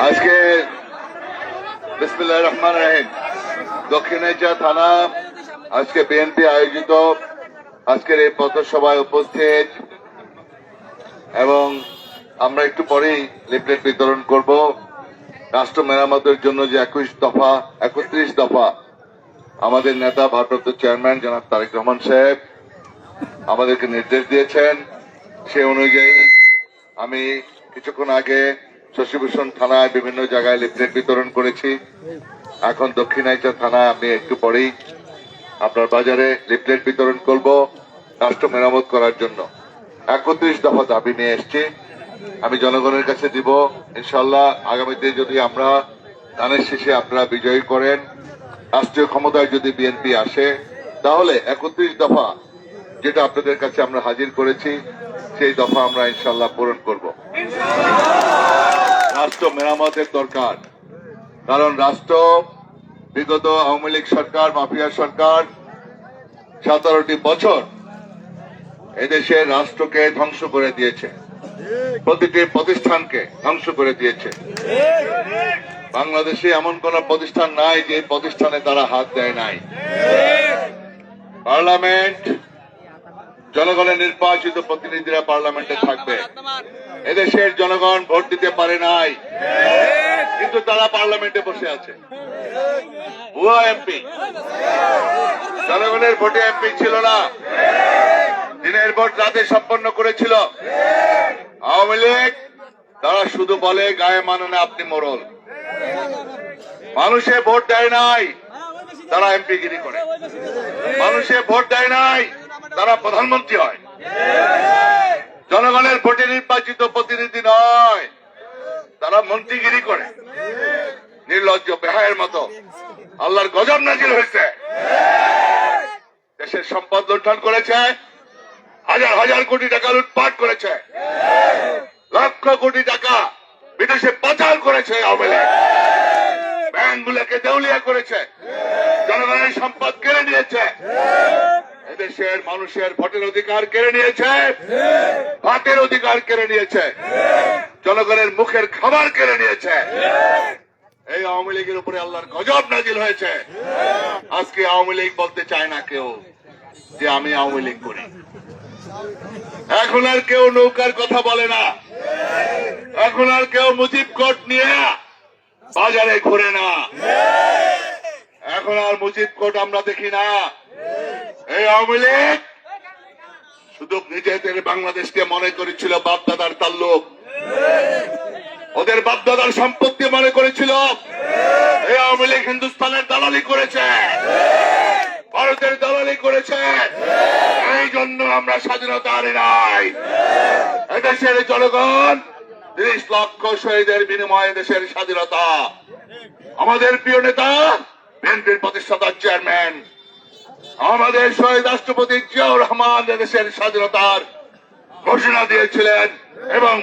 আজকে বিসমিল্লাহির রহমানির রহিম দক্ষিণাইচা থানা আজকে বিএনপি আয়োজিত আজকের এই পথসভায় উপস্থিত এবং আমরা একটু পরেই লিফলেট বিতরণ করব। রাষ্ট্র মেরামতের জন্য যে 31 দফা আমাদের নেতা ভারপ্রাপ্ত চেয়ারম্যান জনাব তারেক রহমান সাহেব আমাদেরকে নির্দেশ দিয়েছেন, সে অনুযায়ী আমি কিছুক্ষণ আগে শশীভূষণ থানায় বিভিন্ন জায়গায় লিফলেট বিতরণ করেছি। এখন দক্ষিণাইচা থানায় আমি একটু পরেই আপনার বাজারে লিফলেট বিতরণ করব রাষ্ট্র মেরামত করার জন্য। 31 দফা দাবি নিয়ে এসছি, আমি জনগণের কাছে দিব। ইনশাল্লাহ আগামীতে যদি আমরা ধানের শীষে আপনারা বিজয়ী করেন, রাষ্ট্রীয় ক্ষমতায় যদি বিএনপি আসে, তাহলে 31 দফা যেটা আপনাদের কাছে আমরা হাজির করেছি সেই দফা আমরা ইনশাল্লাহ পূরণ করব। রাষ্ট্র মেরামতের দরকার, কারণ রাষ্ট্র বিগত আওয়ামী লীগ সরকার, মাফিয়া সরকার 17টি বছর এদেশের রাষ্ট্রকে ধ্বংস করে দিয়েছে, প্রতিটি প্রতিষ্ঠানকে ধ্বংস করে দিয়েছে। বাংলাদেশে এমন কোন প্রতিষ্ঠান নাই যে প্রতিষ্ঠানে তারা হাত দেয় নাই। পার্লামেন্ট, জনগণের নির্বাচিত প্রতিনিধিরা পার্লামেন্টে থাকবে। এদেশের জনগণ ভোট দিতে পারে নাই, কিন্তু তারা পার্লামেন্টে বসে আছে। ভুয়া এমপি, জনগণের ভোটে এমপি ছিল না, দিনের ভোট রাতে সম্পন্ন করেছিল আওয়ামী লীগ। তারা শুধু বলে গায়ে মাননে আপনি মোড়ল, মানুষে ভোট দেয় নাই তারা এমপি গিরি করে, মানুষে ভোট দেয় নাই তারা প্রধানমন্ত্রী হয়। জনগণের ভোটে নির্বাচিত প্রতিনিধি নয়, তারা মন্ত্রীগিরি করে। নির্লজ্জ বেহায়ের মতো আল্লাহর গজব নাজিল হয়েছে। দেশের সম্পদ লুণ্ঠন করেছে, হাজার হাজার কোটি টাকা লুটপাট করেছে, লক্ষ কোটি টাকা বিদেশে পাচার করেছে আওয়ামী লীগ, ব্যাংকগুলোকে দেউলিয়া করেছে, জনগণের সম্পদ কেড়ে নিয়েছে, এদেশের মানুষের ভোটের অধিকার কেড়ে নিয়েছে, ভাতের অধিকার কেড়ে নিয়েছে, জনগণের মুখের খাবার কেড়ে নিয়েছে। এই আওয়ামী লীগের উপরে আল্লাহর গজব নাজিল হয়েছে। আজকে আওয়ামী লীগ বলতে চায় না কেউ যে আমি আওয়ামী লীগ করি। এখন আর কেউ নৌকার কথা বলে না, এখন আর কেউ মুজিব কোট নিয়ে বাজারে ঘুরে না, এখন আর মুজিব কোট আমরা দেখি না। এই আওয়ামী লীগ শুধু নিজেদের বাংলাদেশকে মনে করেছিল বাপদাদার তাল্লুক, ওদের বাপদাদার সম্পত্তি মনে করেছিল। এই আওয়ামী লীগ হিন্দুস্তানের দালালি করেছে, ভারতের দালালি করেছে। এই জন্য আমরা স্বাধীনতা হারি নাই। এদেশের জনগণ 30 লক্ষ শহীদের বিনিময়ে দেশের স্বাধীনতা, আমাদের প্রিয় নেতা বিএনপির প্রতিষ্ঠাতা চেয়ারম্যান আমাদের শহীদ রাষ্ট্রপতি জিয়াউর রহমান দেশের স্বাধীনতার ঘোষণা দিয়েছিলেন এবং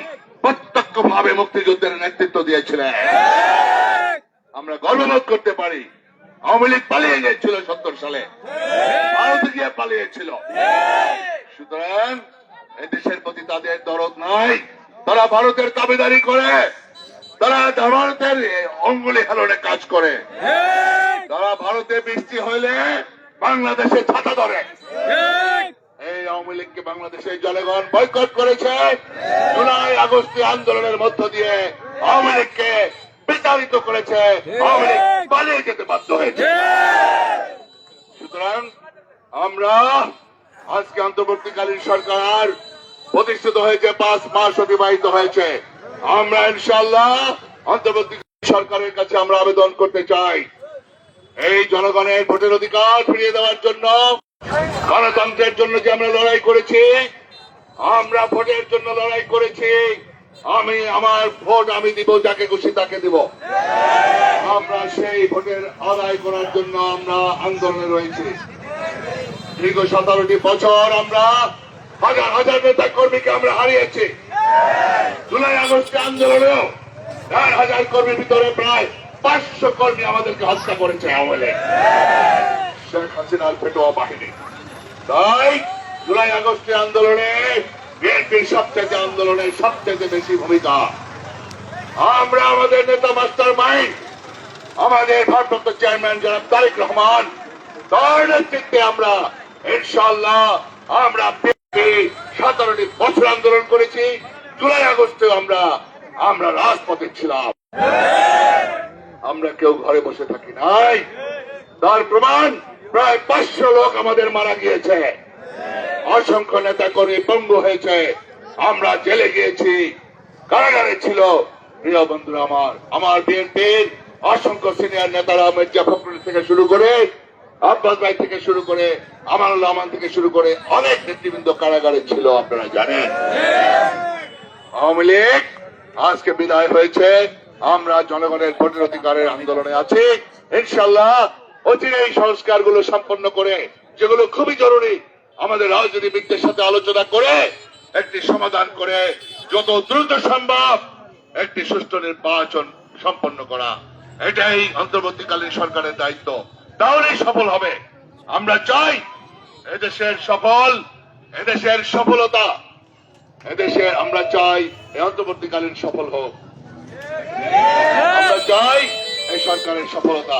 প্রত্যক্ষভাবে মুক্তিযুদ্ধের নেতৃত্ব দিয়েছিলেন। আমরা গর্ববোধ করতে পারি। আওয়ামী লীগ পালিয়ে গিয়েছিল 70 সালে, ভারতে গিয়ে পালিয়েছিল। সুতরাং এই দেশের প্রতি তাদের দরদ নাই, তারা ভারতের দাবিদারি করে, তারা ভারতের অঙ্গুলি হেলনে কাজ করে, তারা ভারতে বৃষ্টি হইলে বাংলাদেশে ছাতা ধরে। এই আওয়ামী লীগকে বাংলাদেশের জনগণ বয়কট করেছে। জুলাই আগস্ট আন্দোলনের মধ্য দিয়ে আওয়ামী লীগকে বিতাড়িত করেছে, আওয়ামী লীগ পালিয়ে যেতে বাধ্য হয়েছে। সুতরাং আমরা আজকে অন্তর্বর্তীকালীন সরকার প্রতিষ্ঠিত হয়েছে, 5 মাস অতিবাহিত হয়েছে। আমরা ইনশাআল্লাহ অন্তর্বর্তীকালীন সরকারের কাছে আমরা আবেদন করতে চাই, এই জনগণের ভোটের অধিকার ফিরিয়ে দেওয়ার জন্য, গণতন্ত্রের জন্য যে আমরা লড়াই করেছি, আমরা ভোটের জন্য লড়াই করেছি। আমার ভোট আমি দিব, যাকে খুশি তাকে দিব। আমরা সেই ভোটের আদায় করার জন্য আমরা আন্দোলনে রয়েছি। দীর্ঘ 17টি বছর আমরা হাজার হাজার নেতা কর্মীকে আমরা হারিয়েছি। জুলাই আগস্ট আন্দোলনেও 4,000 কর্মীর ভিতরে প্রায় 500 কর্মী আমাদেরকে হত্যা করেছে আওয়ামী লীগ, শেখ হাসিনার পেটোয়া বাহিনী। তাই জুলাই আগস্টের আন্দোলনে বিএনপির সবচেয়ে বেশি ভূমিকা। আমরা আমাদের নেতা মাস্টার মাইন্ড, আমাদের ভারপ্রাপ্ত চেয়ারম্যান জনাব তারেক রহমান, তার নেতৃত্বে আমরা ইনশাআল্লাহ আমরা 17টি বছর আন্দোলন করেছি। জুলাই আগস্টে আমরা রাজপথে ছিলাম। আমরা কেউ ঘরে বসে থাকি নাই। তার প্রমাণ প্রায় 500 লোক আমাদের মারা গিয়েছে, অসংখ্য নেতা কর্মী পঙ্গু হয়েছে, আমরা জেলে গিয়েছি, কারাগারে ছিল। প্রিয় বন্ধুরা, আমার বিএনপির অসংখ্য সিনিয়র নেতারা মির্জা ফখরুল থেকে শুরু করে, আব্বাস ভাই থেকে শুরু করে, আমানুল রহমান থেকে শুরু করে অনেক নেতৃবৃন্দ কারাগারে ছিল, আপনারা জানেন। আওয়ামী লীগ আজকে বিদায় হয়েছে। আমরা জনগণের ভোটের অধিকারের আন্দোলনে আছি। ইনশাআল্লাহ অচিরে এই সংস্কারগুলো সম্পন্ন করে, যেগুলো খুবই জরুরি, আমাদের রাজনীতিবিদদের সাথে আলোচনা করে একটি সমাধান করে যত দ্রুত সম্ভব একটি সুষ্ঠু নির্বাচন সম্পন্ন করা, এটাই অন্তর্বর্তীকালীন সরকারের দায়িত্ব। তাহলেই সফল হবে। আমরা চাই এদেশের সফলতা, আমরা চাই এই অন্তর্বর্তীকালীন সফল হোক। আমরা চাই এই সরকারের সফলতা।